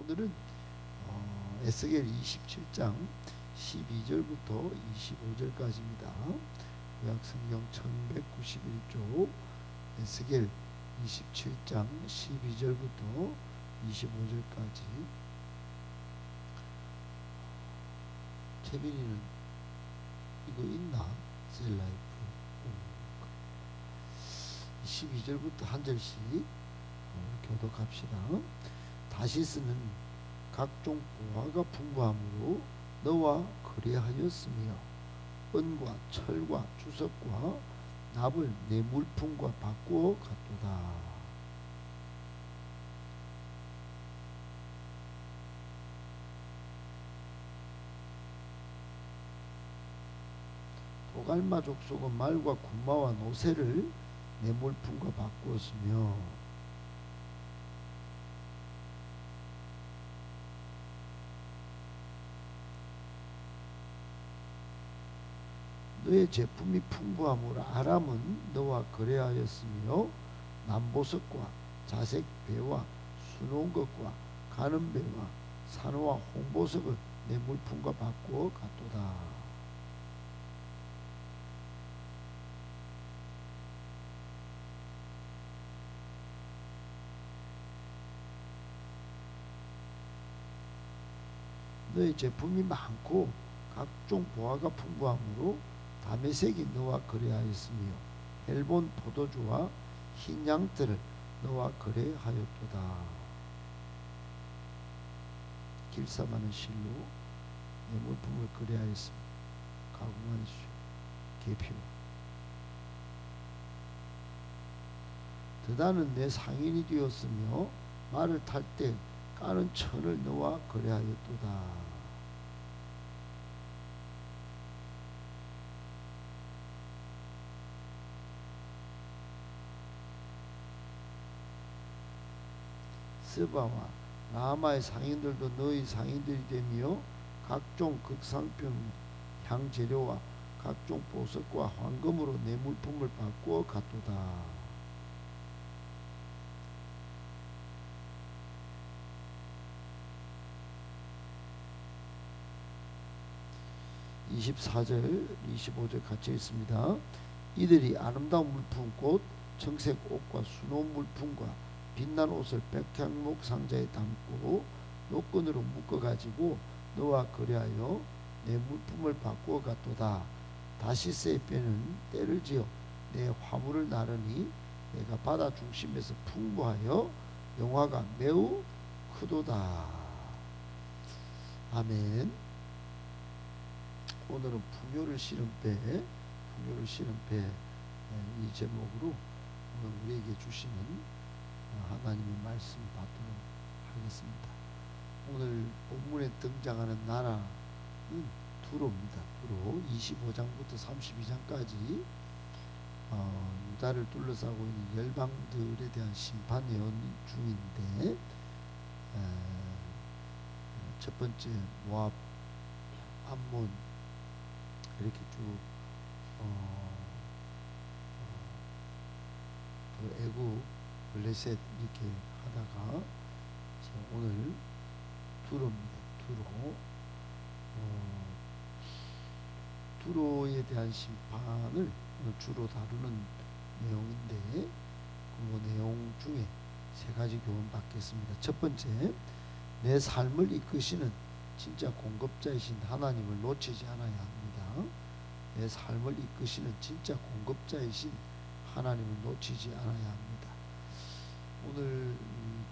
오늘은 에스겔 27장 12절부터 25절까지입니다. 구약성경 1191쪽 에스겔 27장 12절부터 25절까지. 케빈이는 이거 있나? 셀라이프 12절부터 한 절씩 교독합시다. 다시스는 각종 보화가 풍부함으로 너와 거래하였으며 은과 철과 주석과 납을 내 물품과 바꾸어 갔도다. 도갈마 족속은 말과 군마와 노새를 내 물품과 바꾸었으며 너의 제품이 풍부함으로 아람은 너와 거래하였으며 남보석과 자색 배와 수놓은 것과 가는 배와 산호와 홍보석을 내 물품과 바꾸어 갔도다. 너의 제품이 많고 각종 보화가 풍부함으로 다메섹이 너와 거래하였으며 헬본 포도주와 흰 양털을 너와 거래하였도다. 길사마는 실로 내 물품을 거래하였으며 가공한 계피와 드다는 내 상인이 되었으며 말을 탈 때 까는 천을 너와 거래하였도다. 스바와 라마의 상인들도 너희 상인들이 되며 각종 극상품 향재료와 각종 보석과 황금으로 내 물품을 바꾸어 갔도다. (24절) 25절 같이 있습니다. 이들이 아름다운 물품 곧 청색 옷과 수놓은 물품과 빛난 옷을 백향목 상자에 담고 노끈으로 묶어가지고 너와 거래하여 내 물품을 바꾸어 갔도다. 다시스의 뼈는 때를 지어 내 화물을 나르니 내가 바다 중심에서 풍부하여 영화가 매우 크도다. 아멘. 오늘은 풍요를 실은 배, 이 제목으로 오늘 우리에게 주시는 하나님의 말씀 받도록 하겠습니다. 오늘 본문에 등장하는 나라는 두로입니다. 두로 25장부터 32장까지 유다를 둘러싸고 있는 열방들에 대한 심판 예언 중인데, 첫 번째 모압, 암몬 이렇게 쭉 애굽, 블레셋 이렇게 하다가 오늘 두로입니다. 두로에 대한 심판을 오늘 주로 다루는 내용인데, 그 내용 중에 세 가지 교훈 받겠습니다. 첫 번째, 내 삶을 이끄시는 진짜 공급자이신 하나님을 놓치지 않아야 합니다. 내 삶을 이끄시는 진짜 공급자이신 하나님을 놓치지 않아야 합니다. 오늘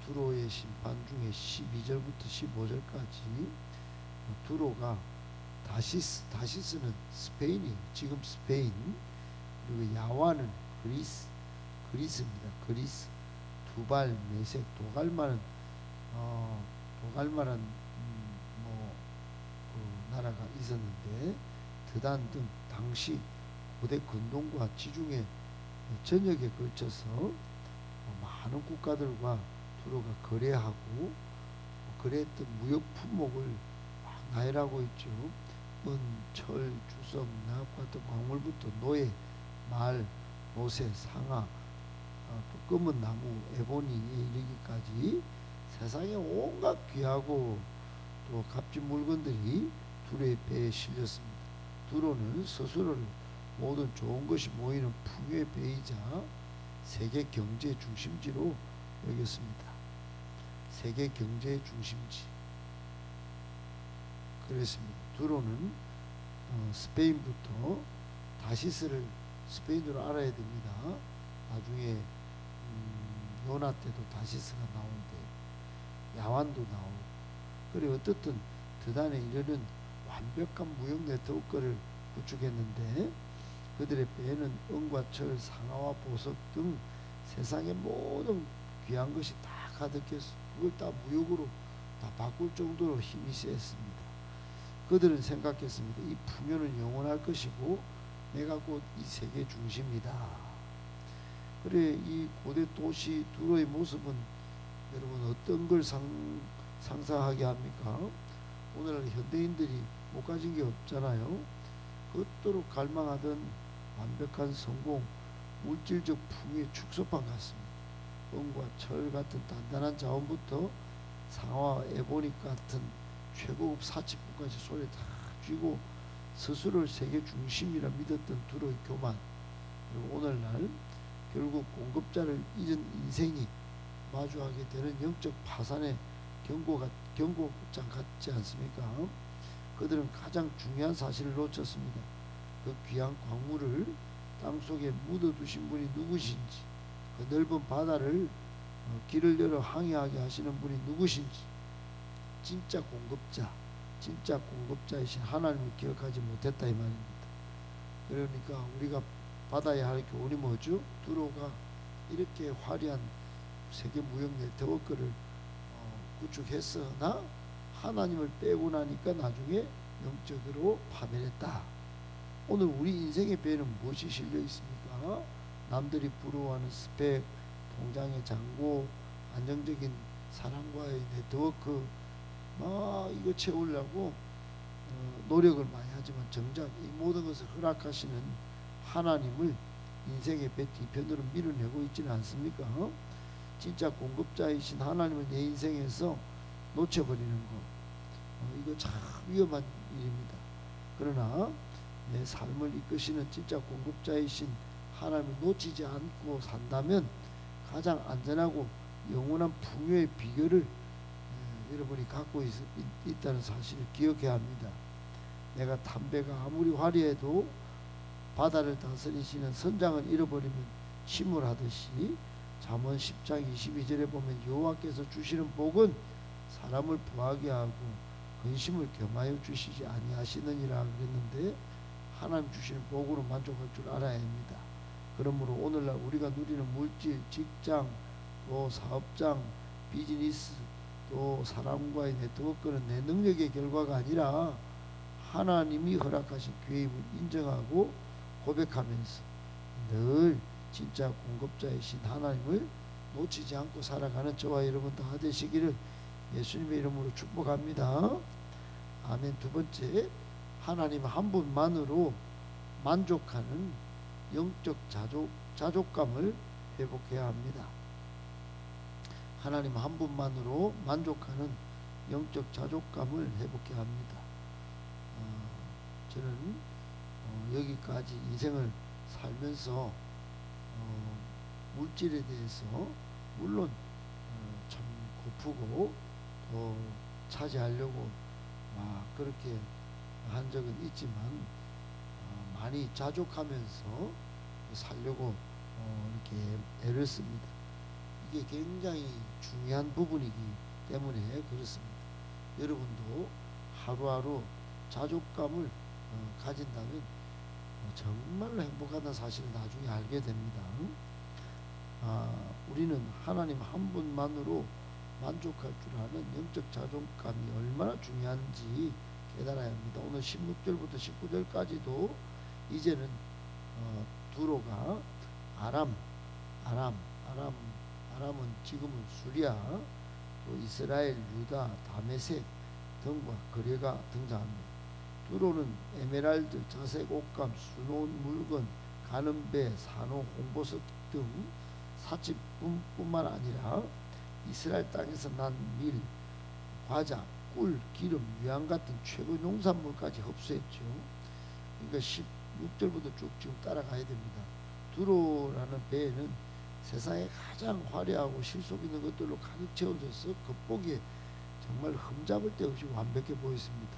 두로의 심판 중에 12절부터 15절까지 두로가 다시스는 스페인이에요. 지금 스페인. 그리고 야와는 그리스입니다. 그리스. 두발, 메색, 도갈마는 그 나라가 있었는데, 드단 등 당시 고대 근동과 지중해 전역에 걸쳐서 많은 국가들과 두로가 거래하고 거래했던 무역 품목을 막 나열하고 있죠. 은, 철, 주석, 납 같은 광물부터 노예, 말, 노새, 상아, 또 검은 나무, 에보니에 이르기까지 세상에 온갖 귀하고 또 값진 물건들이 두로의 배에 실렸습니다. 두로는 스스로를 모든 좋은 것이 모이는 풍요의 배이자 세계 경제의 중심지로 여겼습니다. 세계 경제의 중심지. 그랬습니다. 두로는 스페인부터 다시스를 스페인어로 알아야 됩니다. 나중에 요나 때도 다시스가 나오는데 야완도 나오고, 그리고 어떻든 드단에 이르는 완벽한 무역 네트워크를 구축했는데 그들의 배에는 은과 철, 상아와 보석 등 세상의 모든 귀한 것이 다 가득해서 그걸 다 무역으로 다 바꿀 정도로 힘이 세습니다. 그들은 생각했습니다. 이 풍요는 영원할 것이고 내가 곧 이 세계 중심이다. 그래, 이 고대 도시 두로의 모습은 여러분 어떤 걸 상상하게 합니까? 오늘날 현대인들이 못 가진 게 없잖아요. 그토록 갈망하던 완벽한 성공, 물질적 풍요의 축소판 같습니다. 은과 철 같은 단단한 자원부터 상아와 에보닉 같은 최고급 사치품까지 손에 다 쥐고 스스로를 세계 중심이라 믿었던 두로의 교만, 그리고 오늘날 결국 공급자를 잊은 인생이 마주하게 되는 영적 파산의 경고장 같지 않습니까? 그들은 가장 중요한 사실을 놓쳤습니다. 그 귀한 광물을 땅속에 묻어두신 분이 누구신지, 그 넓은 바다를 길을 열어 항해하게 하시는 분이 누구신지, 진짜 공급자이신 하나님을 기억하지 못했다 이 말입니다. 그러니까 우리가 받아야 할 교훈이 뭐죠? 두로가 이렇게 화려한 세계 무역 네트워크를 구축했으나 하나님을 빼고 나니까 나중에 영적으로 파멸했다. 오늘 우리 인생의 배에는 무엇이 실려 있습니까? 남들이 부러워하는 스펙, 통장의 잔고, 안정적인 사람과의 네트워크, 이거 채우려고 노력을 많이 하지만 정작 이 모든 것을 허락하시는 하나님을 인생의 배 뒤편으로 밀어내고 있지는 않습니까? 진짜 공급자이신 하나님을 내 인생에서 놓쳐버리는 거, 이거 참 위험한 일입니다. 그러나 내 삶을 이끄시는 진짜 공급자이신 하나님을 놓치지 않고 산다면 가장 안전하고 영원한 풍요의 비결을 여러분이 갖고 있다는 사실을 기억해야 합니다. 내가 담배가 아무리 화려해도 바다를 다스리시는 선장을 잃어버리면 침몰하듯이 잠언 10장 22절에 보면 여호와께서 주시는 복은 사람을 부하게 하고 근심을 겸하여 주시지 아니하시느니라 그랬는데, 하나님 주시는 복으로 만족할 줄 알아야 합니다. 그러므로 오늘날 우리가 누리는 물질, 직장, 또 사업장, 비즈니스, 또 사람과의 네트워크는 내 능력의 결과가 아니라 하나님이 허락하신 기회임을 인정하고 고백하면서 늘 진짜 공급자이신 하나님을 놓치지 않고 살아가는 저와 여러분 다 되시기를 예수님의 이름으로 축복합니다. 아멘. 두 번째, 하나님 한 분만으로 만족하는 영적 자족감을 회복해야 합니다. 하나님 한 분만으로 만족하는 영적 자족감을 회복해야 합니다. 저는 여기까지 인생을 살면서 물질에 대해서 물론 참 고프고 또 차지하려고 막 그렇게 한 적은 있지만 많이 자족하면서 살려고 이렇게 애를 씁니다. 이게 굉장히 중요한 부분이기 때문에 그렇습니다. 여러분도 하루하루 자족감을 가진다면 정말로 행복하다는 사실을 나중에 알게 됩니다. 우리는 하나님 한 분만으로 만족할 줄 아는 영적 자존감이 얼마나 중요한지 깨달아야 합니다. 오늘 16절부터 19절까지도 이제는 두로가 아람은 지금은 수리아, 또 이스라엘, 유다, 다메섹 등과 거래가 등장합니다. 두로는 에메랄드, 자색 옷감, 수놓은 물건, 가는 배, 산호, 홍보석 등 사치품뿐만 아니라 이스라엘 땅에서 난 밀, 과자, 꿀, 기름, 유황 같은 최고 농산물까지 흡수했죠. 그러니까 16절부터 쭉 지금 따라가야 됩니다. 두로라는 배에는 세상에 가장 화려하고 실속 있는 것들로 가득 채워져서 겉보기에 정말 흠잡을 데 없이 완벽해 보였습니다.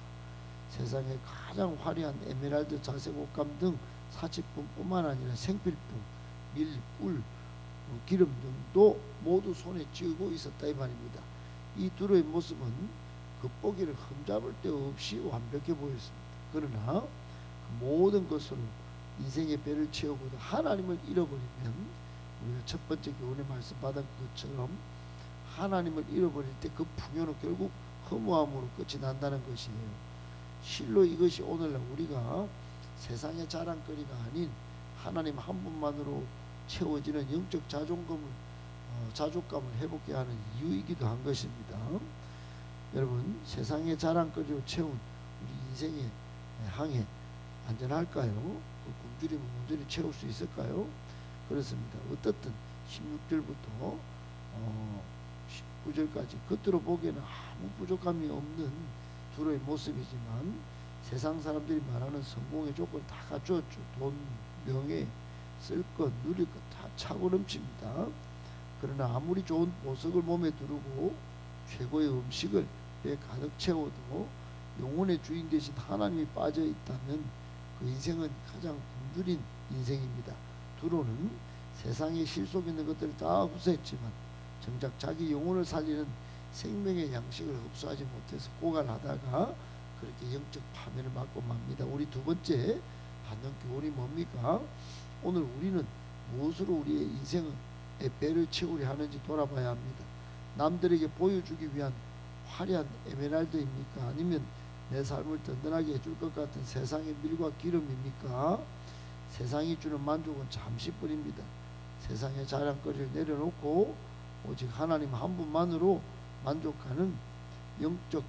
세상에 가장 화려한 에메랄드, 자색 옷감 등 사치품뿐만 아니라 생필품, 밀, 꿀, 기름 등도 모두 손에 쥐고 있었다 이 말입니다. 이 두로의 모습은 겉보기를 흠잡을 데 없이 완벽해 보였습니다. 그러나 그 모든 것으로 인생의 배를 채우고도 하나님을 잃어버리면, 우리가 첫 번째 교훈의 말씀 받은 것처럼 하나님을 잃어버릴 때 그 풍요는 결국 허무함으로 끝이 난다는 것이에요. 실로 이것이 오늘날 우리가 세상의 자랑거리가 아닌 하나님 한 분만으로 채워지는 영적 자족감을 회복해 하는 이유이기도 한 것입니다. 여러분, 세상의 자랑거리로 채운 우리 인생의 항해 안전할까요? 그 굶주림은 온전히 채울 수 있을까요? 그렇습니다. 어떻든 16절부터 19절까지 겉으로 보기에는 아무 부족함이 없는 두로의 모습이지만 세상 사람들이 말하는 성공의 조건을 다 갖추었죠. 돈, 명예, 쓸 것, 누릴 것 다 차고 넘칩니다. 그러나 아무리 좋은 보석을 몸에 두르고 최고의 음식을 배에 가득 채워도 영혼의 주인 되신 하나님이 빠져 있다면 그 인생은 가장 굶주린 인생입니다. 두로는 세상에 실속 있는 것들을 다 흡수했지만 정작 자기 영혼을 살리는 생명의 양식을 흡수하지 못해서 고갈하다가 그렇게 영적 파멸을 맞고 맙니다. 우리 두 번째 받는 교훈이 뭡니까? 오늘 우리는 무엇으로 우리의 인생의 배를 채우려 하는지 돌아봐야 합니다. 남들에게 보여주기 위한 화려한 에메랄드입니까? 아니면 내 삶을 든든하게 해줄 것 같은 세상의 밀과 기름입니까? 세상이 주는 만족은 잠시뿐입니다. 세상의 자랑거리를 내려놓고 오직 하나님 한 분만으로 만족하는 영적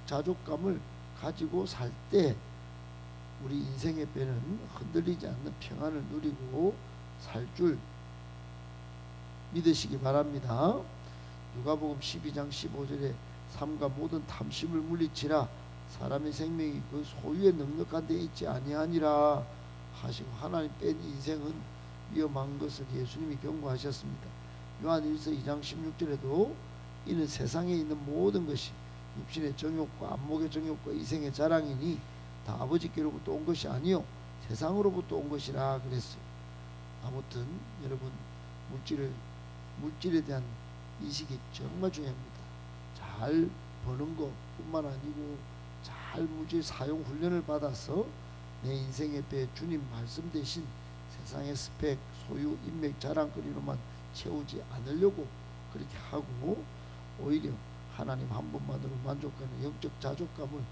자족감을 가지고 살 때 우리 인생의 배는 흔들리지 않는 평안을 누리고 살 줄 믿으시기 바랍니다. 누가복음 12장 15절에 삶과 모든 탐심을 물리치라, 사람의 생명이 그 소유에 넉넉한 데 있지 아니하니라 하시고, 하나님 뺀 인생은 위험한 것을 예수님이 경고하셨습니다. 요한일서 2장 16절에도 이는 세상에 있는 모든 것이 육신의 정욕과 안목의 정욕과 이생의 자랑이니 다 아버지께로부터 온 것이 아니요 세상으로부터 온 것이라 그랬어요. 아무튼 여러분, 물질에 대한 인식이 정말 중요합니다. 잘 버는 것뿐만 아니고 잘 물질 사용 훈련을 받아서 내 인생의 배 주님 말씀 대신 세상의 스펙, 소유, 인맥, 자랑거리로만 채우지 않으려고 그렇게 하고 오히려 하나님 한 분만으로 만족하는 영적 자족감을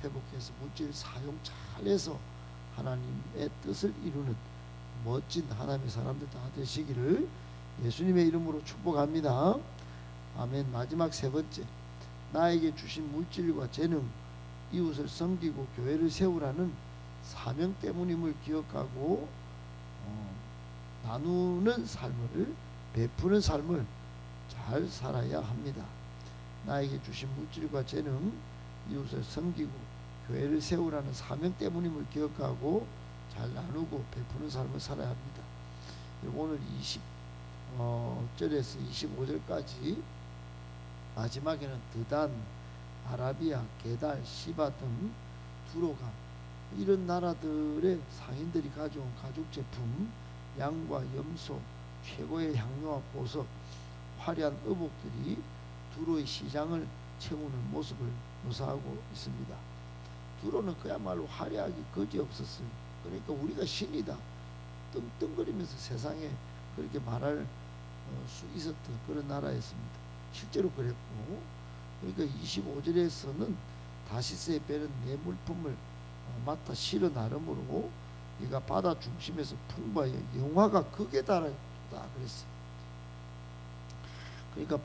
회복해서 물질 사용 잘해서 하나님의 뜻을 이루는 멋진 하나님의 사람들 다 되시기를 예수님의 이름으로 축복합니다. 아멘. 마지막 세 번째, 나에게 주신 물질과 재능, 이웃을 섬기고 교회를 세우라는 사명 때문임을 기억하고 나누는 삶을, 베푸는 삶을 잘 살아야 합니다. 나에게 주신 물질과 재능, 이웃을 섬기고 교회를 세우라는 사명 때문임을 기억하고 잘 나누고 베푸는 삶을 살아야 합니다. 오늘 20절에서 25절까지 마지막에는 드단, 아라비아, 게달, 시바 등 두로가 이런 나라들의 상인들이 가져온 가죽 제품, 양과 염소, 최고의 향료와 보석, 화려한 의복들이 두로의 시장을 채우는 모습을 묘사하고 있습니다. 두로는 그야말로 화려하기 거지없었어요. 그러니까 우리가 신이다 떵떵거리면서 세상에 그렇게 말할 수 있었던 그런 나라였습니다. 실제로 그랬고, 그러니까 25절에서는 다시스의 배는 내 물품을 맡아 실어 나름으로 이가 바다 중심에서 풍부하여 영화가 극에 달했다 그랬어요. 그러니까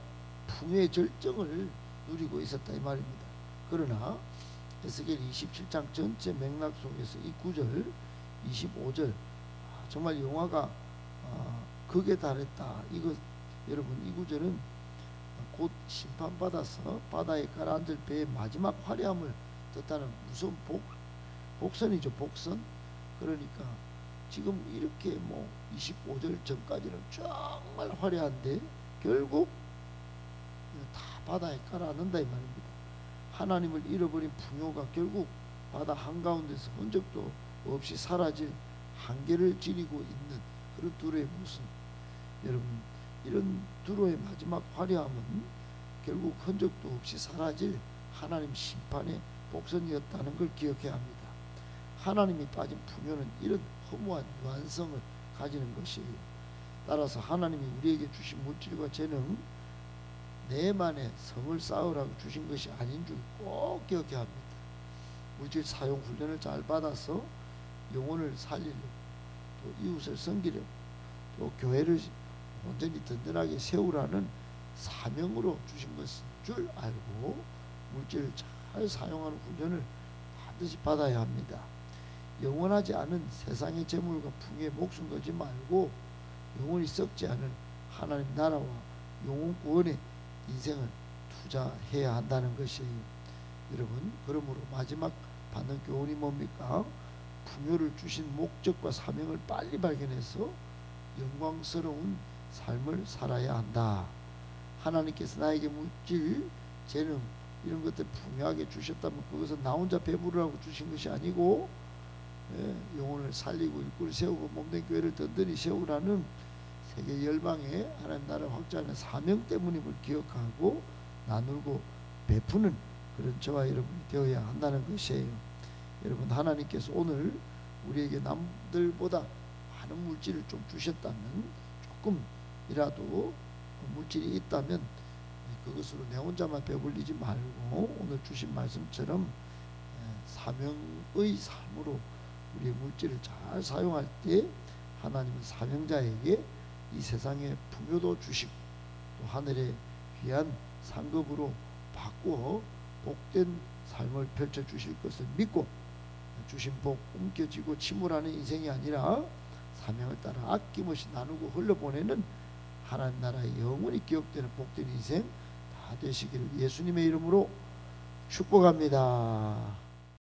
풍요의 절정을 누리고 있었다 이 말입니다. 그러나 에스겔 27장 전체 맥락 속에서 이 9절 25절 정말 영화가 극에 달했다. 이거 여러분, 이 구절은 곧 심판받아서 바다에 가라앉을 배의 마지막 화려함을 뜻하는 무슨 복선이죠. 복선. 그러니까 지금 이렇게 25절 전까지는 정말 화려한데 결국 다 바다에 가라앉는다 이 말입니다. 하나님을 잃어버린 풍요가 결국 바다 한가운데서 흔적도 없이 사라질 한계를 지니고 있는 그런 두로의 모습. 여러분, 이런 두로의 마지막 화려함은 결국 흔적도 없이 사라질 하나님 심판의 복선이었다는 걸 기억해야 합니다. 하나님이 빠진 풍요는 이런 허무한 유한성을 가지는 것이에요. 따라서 하나님이 우리에게 주신 물질과 재능, 내만의 성을 쌓으라고 주신 것이 아닌 줄 꼭 기억해야 합니다. 물질 사용 훈련을 잘 받아서 영혼을 살리려고, 또 이웃을 섬기려고, 또 교회를 온전히 든든하게 세우라는 사명으로 주신 것인 줄 알고 물질을 잘 사용하는 훈련을 반드시 받아야 합니다. 영원하지 않은 세상의 재물과 풍요에 목숨 걸지 말고 영원히 썩지 않은 하나님 나라와 영혼 구원에 인생을 투자해야 한다는 것이에요. 여러분, 그러므로 마지막 받는 교훈이 뭡니까? 풍요를 주신 목적과 사명을 빨리 발견해서 영광스러운 삶을 살아야 한다. 하나님께서 나에게 물질, 재능 이런 것들 풍요하게 주셨다면 그것은 나 혼자 배부르라고 주신 것이 아니고 영혼을 살리고 일꾼을 세우고 몸된 교회를 든든히 세우라는 세계 열방의 하나님 나라 확장의 사명 때문임을 기억하고 나누고 베푸는 그런 저와 여러분이 되어야 한다는 것이에요. 여러분, 하나님께서 오늘 우리에게 남들보다 많은 물질을 좀 주셨다면, 조금이라도 물질이 있다면 그것으로 내 혼자만 배불리지 말고 오늘 주신 말씀처럼 사명의 삶으로 우리의 물질을 잘 사용할 때 하나님은 사명자에게 이 세상의 풍요도 주시고 또 하늘의 귀한 상급으로 바꾸어 복된 삶을 펼쳐주실 것을 믿고 주신 복 움켜쥐고 침울하는 인생이 아니라 사명을 따라 아낌없이 나누고 흘려보내는 하나님 나라의 영원히 기억되는 복된 인생 다 되시기를 예수님의 이름으로 축복합니다.